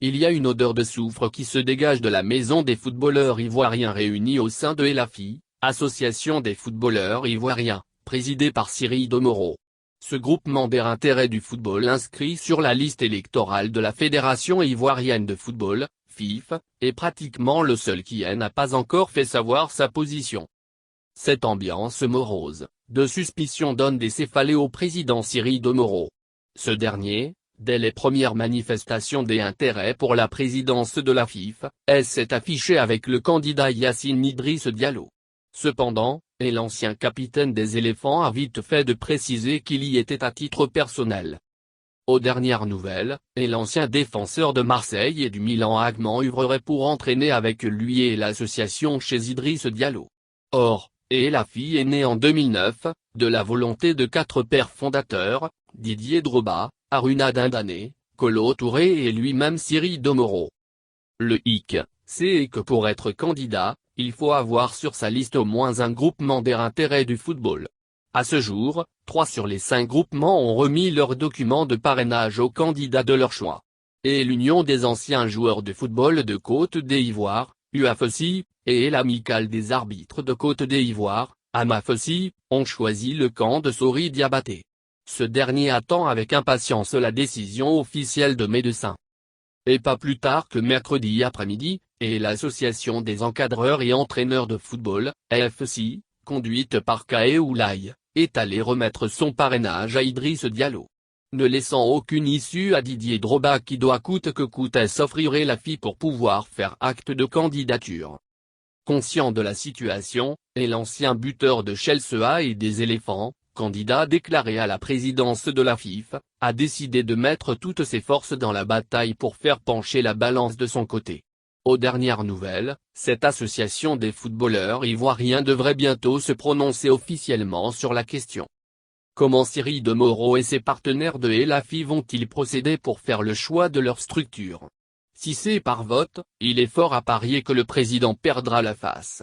il y a une odeur de soufre qui se dégage de la maison des footballeurs ivoiriens réunis au sein de Elafi, association des footballeurs ivoiriens, présidée par Cyril Domoro. Ce groupement d'intérêt du football inscrit sur la liste électorale de la Fédération ivoirienne de football, FIF, est pratiquement le seul qui n'a pas encore fait savoir sa position. Cette ambiance morose, de suspicion donne des céphalées au président Cyril Domoro. Ce dernier, dès les premières manifestations d'intérêt pour la présidence de la FIF, s'est affiché avec le candidat Yacine Idriss Diallo. Cependant, l'ancien capitaine des éléphants a vite fait de préciser qu'il y était à titre personnel. Aux dernières nouvelles, l'ancien défenseur de Marseille et du Milan Agman œuvrerait pour entraîner avec lui et l'association chez Idriss Diallo. Or, Elafi est né en 2009, de la volonté de 4 pères fondateurs, Didier Drogba, Aruna Dindane, Kolo Touré et lui-même Cyril Domoro. Le hic, c'est que pour être candidat, il faut avoir sur sa liste au moins un groupement d'intérêt du football. À ce jour, 3 sur les 5 groupements ont remis leurs documents de parrainage aux candidats de leur choix. Et l'Union des anciens joueurs de football de Côte d'Ivoire, UAFC, et l'Amicale des arbitres de Côte d'Ivoire, AMAFC, ont choisi le camp de Sori Diabaté. Ce dernier attend avec impatience la décision officielle de médecins. Et pas plus tard que mercredi après-midi, l'association des encadreurs et entraîneurs de football, AFC, conduite par Kaé Oulaye, est allée remettre son parrainage à Idriss Diallo. Ne laissant aucune issue à Didier Drogba qui doit coûte que coûte s'offrir Elafi pour pouvoir faire acte de candidature. Conscient de la situation, l'ancien buteur de Chelsea et des éléphants, candidat déclaré à la présidence de la FIF, a décidé de mettre toutes ses forces dans la bataille pour faire pencher la balance de son côté. Aux dernières nouvelles, cette association des footballeurs ivoiriens devrait bientôt se prononcer officiellement sur la question. Comment Cyril Domoro et ses partenaires de Elafi vont-ils procéder pour faire le choix de leur structure? Si c'est par vote, il est fort à parier que le président perdra la face.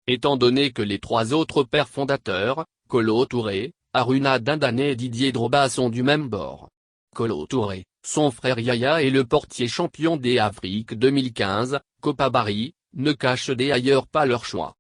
Étant donné que les 3 autres pères fondateurs, Kolo Touré, Aruna Dindane et Didier Drogba sont du même bord. Kolo Touré, son frère Yaya et le portier champion d'Afrique 2015, Copa Barry, ne cachent d'ailleurs pas leur choix.